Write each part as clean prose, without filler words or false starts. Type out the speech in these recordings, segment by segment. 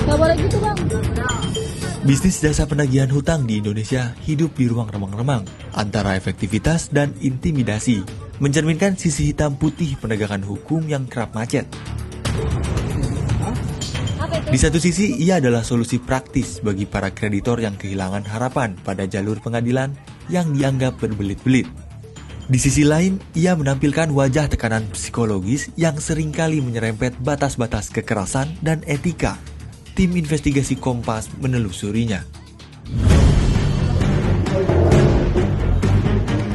Nggak boleh gitu bang. Bisnis jasa penagihan hutang di Indonesia hidup di ruang remang-remang antara efektivitas dan intimidasi, mencerminkan sisi hitam putih penegakan hukum yang kerap macet. Di satu sisi, ia adalah solusi praktis bagi para kreditor yang kehilangan harapan pada jalur pengadilan yang dianggap berbelit-belit. Di sisi lain, ia menampilkan wajah tekanan psikologis yang seringkali menyerempet batas-batas kekerasan dan etika. Tim investigasi Kompas menelusurinya.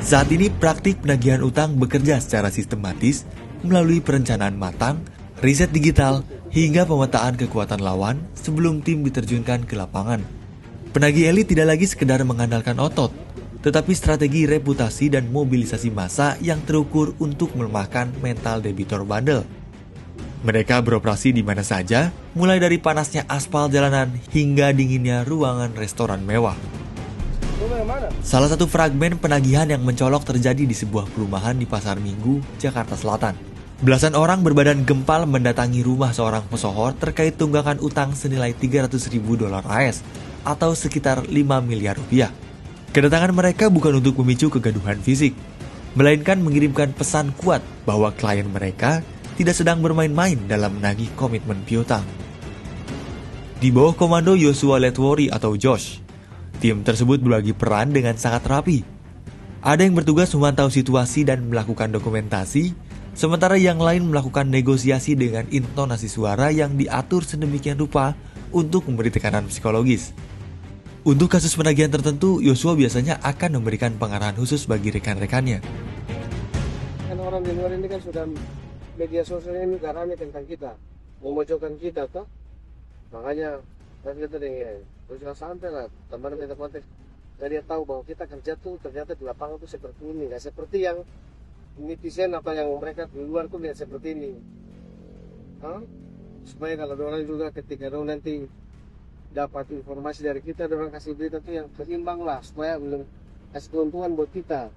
Saat ini praktik penagihan utang bekerja secara sistematis melalui perencanaan matang, riset digital, hingga pemetaan kekuatan lawan sebelum tim diterjunkan ke lapangan. Penagih elit tidak lagi sekedar mengandalkan otot, tetapi strategi reputasi dan mobilisasi massa yang terukur untuk melemahkan mental debitor bandel. Mereka beroperasi di mana saja, mulai dari panasnya aspal jalanan hingga dinginnya ruangan restoran mewah. Salah satu fragmen penagihan yang mencolok terjadi di sebuah perumahan di Pasar Minggu, Jakarta Selatan. Belasan orang berbadan gempal mendatangi rumah seorang pesohor terkait tunggakan utang senilai $300.000 AS atau sekitar 5 miliar rupiah. Kedatangan mereka bukan untuk memicu kegaduhan fisik, melainkan mengirimkan pesan kuat bahwa klien mereka tidak sedang bermain-main dalam menagih komitmen piutang. Di bawah komando Joshua Letwori atau Josh, tim tersebut berbagi peran dengan sangat rapi. Ada yang bertugas memantau situasi dan melakukan dokumentasi, sementara yang lain melakukan negosiasi dengan intonasi suara yang diatur sedemikian rupa untuk memberi tekanan psikologis. Untuk kasus penagihan tertentu, Joshua biasanya akan memberikan pengarahan khusus bagi rekan-rekannya. Kan orang di luar ini kan sudah media sosial ini rame tentang kita, memojokkan kita toh. Makanya saya kata dengan harus santai lah, teman kita konteks. Dan dia tahu bahwa kita kerja tuh ternyata di lapangan tuh seperti ini, nggak seperti yang netizen atau yang mereka di luar tuh lihat seperti ini. Supaya kalau orang juga ketika orang nanti dapat informasi dari kita, orang kasih berita tuh yang seimbang lah, supaya belum kasih keuntungan buat kita.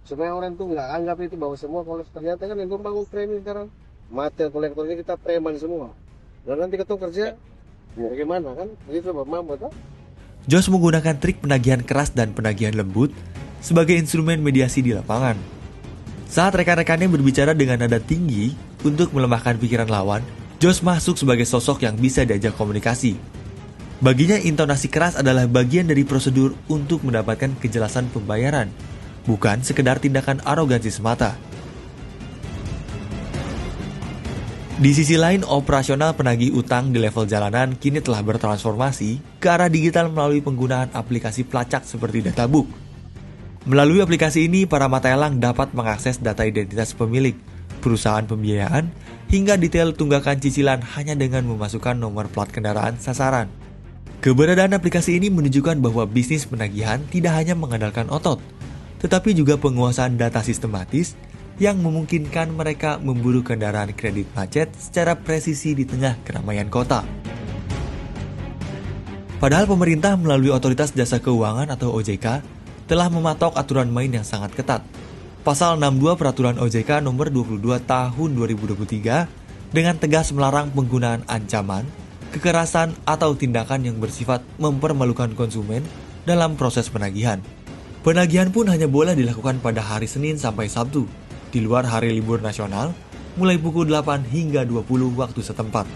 Supaya orang tuh nggak anggap itu bahwa semua kalau ternyata kan yang bangun framing sekarang material kolektornya kita preman semua. Dan nanti kita kerja, ya gimana kan? Begitu Bapak betul? Josh menggunakan trik penagihan keras dan penagihan lembut sebagai instrumen mediasi di lapangan. Saat rekan-rekannya berbicara dengan nada tinggi untuk melemahkan pikiran lawan, Josh masuk sebagai sosok yang bisa diajak komunikasi. Baginya intonasi keras adalah bagian dari prosedur untuk mendapatkan kejelasan pembayaran, bukan sekedar tindakan arogansi semata. Di sisi lain, operasional penagih utang di level jalanan kini telah bertransformasi ke arah digital melalui penggunaan aplikasi pelacak seperti Databook. Melalui aplikasi ini, para mata elang dapat mengakses data identitas pemilik, perusahaan pembiayaan, hingga detail tunggakan cicilan hanya dengan memasukkan nomor plat kendaraan sasaran. Keberadaan aplikasi ini menunjukkan bahwa bisnis penagihan tidak hanya mengandalkan otot, tetapi juga penguasaan data sistematis yang memungkinkan mereka memburu kendaraan kredit macet secara presisi di tengah keramaian kota. Padahal pemerintah melalui Otoritas Jasa Keuangan atau OJK telah mematok aturan main yang sangat ketat. Pasal 62 Peraturan OJK nomor 22 tahun 2023 dengan tegas melarang penggunaan ancaman, kekerasan atau tindakan yang bersifat mempermalukan konsumen dalam proses penagihan. Penagihan pun hanya boleh dilakukan pada hari Senin sampai Sabtu, di luar hari libur nasional, mulai pukul 8 hingga 20 waktu setempat.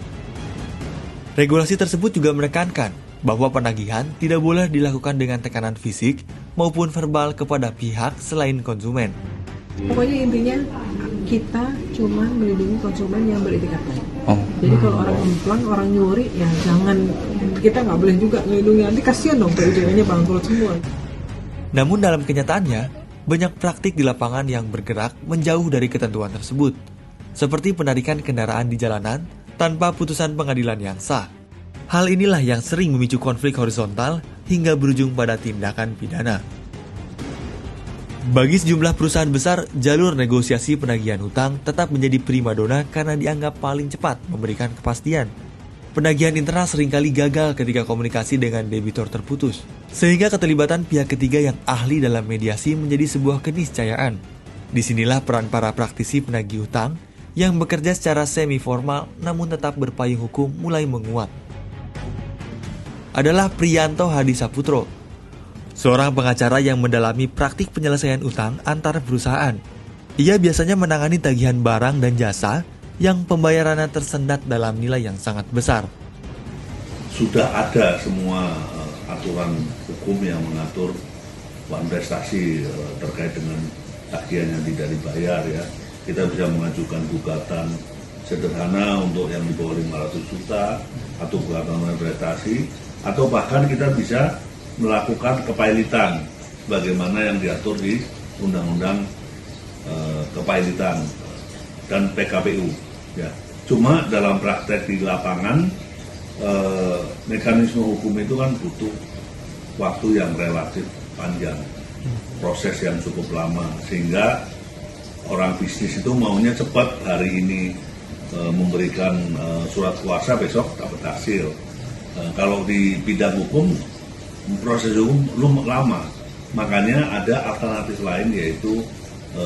Regulasi tersebut juga menekankan bahwa penagihan tidak boleh dilakukan dengan tekanan fisik maupun verbal kepada pihak selain konsumen. Pokoknya intinya kita cuma melindungi konsumen yang beretikat baik. Jadi kalau orang ngemplang, orang nyuri, ya jangan, kita nggak boleh juga melindungi, nanti kasihan dong PUJW-nya bangkrut semua. Namun dalam kenyataannya, banyak praktik di lapangan yang bergerak menjauh dari ketentuan tersebut, seperti penarikan kendaraan di jalanan tanpa putusan pengadilan yang sah. Hal inilah yang sering memicu konflik horizontal hingga berujung pada tindakan pidana. Bagi sejumlah perusahaan besar, jalur negosiasi penagihan hutang tetap menjadi primadona karena dianggap paling cepat memberikan kepastian. Penagihan internal seringkali gagal ketika komunikasi dengan debitur terputus, sehingga keterlibatan pihak ketiga yang ahli dalam mediasi menjadi sebuah keniscayaan. Disinilah peran para praktisi penagih hutang yang bekerja secara semi-formal namun tetap berpayung hukum mulai menguat. Adalah Priyanto Hadi Saputro, seorang pengacara yang mendalami praktik penyelesaian utang antar perusahaan. Ia biasanya menangani tagihan barang dan jasa yang pembayarannya tersendat dalam nilai yang sangat besar. Sudah ada semua aturan hukum yang mengatur uang prestasi terkait dengan tagihan yang tidak dibayar ya. Kita bisa mengajukan gugatan sederhana untuk yang di bawah 500 juta atau gugatan prestasi, atau bahkan kita bisa melakukan kepailitan bagaimana yang diatur di Undang-Undang Kepailitan dan PKPU ya. Cuma dalam praktek di lapangan mekanisme hukum itu kan butuh waktu yang relatif panjang, proses yang cukup lama, sehingga orang bisnis itu maunya cepat, hari ini memberikan surat kuasa, besok dapat hasil. Kalau di bidang hukum, proses hukum belum lama, makanya ada alternatif lain, yaitu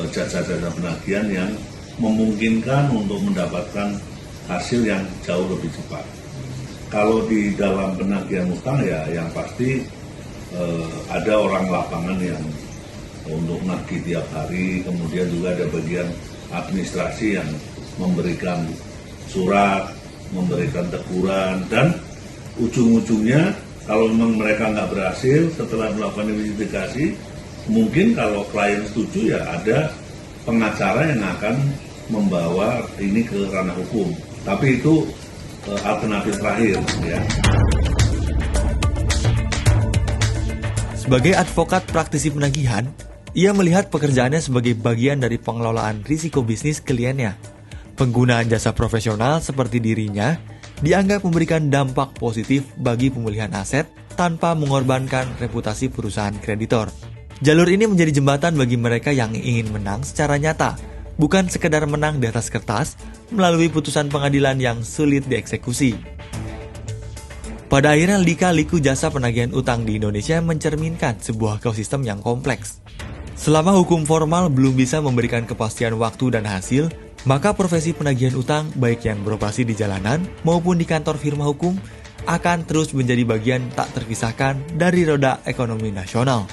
jasa-jasa penagihan yang memungkinkan untuk mendapatkan hasil yang jauh lebih cepat. Kalau di dalam penagihan utang ya yang pasti ada orang lapangan yang untuk nagih tiap hari, kemudian juga ada bagian administrasi yang memberikan surat, memberikan teguran, dan ujung-ujungnya kalau memang mereka nggak berhasil setelah melakukan investigasi, mungkin kalau klien setuju ya ada pengacara yang akan membawa ini ke ranah hukum. Tapi itu alternatif terakhir ya. Sebagai advokat praktisi penagihan, ia melihat pekerjaannya sebagai bagian dari pengelolaan risiko bisnis kliennya. Penggunaan jasa profesional seperti dirinya dianggap memberikan dampak positif bagi pemulihan aset tanpa mengorbankan reputasi perusahaan kreditor. Jalur ini menjadi jembatan bagi mereka yang ingin menang secara nyata, bukan sekedar menang di atas kertas melalui putusan pengadilan yang sulit dieksekusi. Pada akhirnya lika-liku jasa penagihan utang di Indonesia mencerminkan sebuah ekosistem yang kompleks. Selama hukum formal belum bisa memberikan kepastian waktu dan hasil, maka profesi penagihan utang baik yang beroperasi di jalanan maupun di kantor firma hukum akan terus menjadi bagian tak terpisahkan dari roda ekonomi nasional.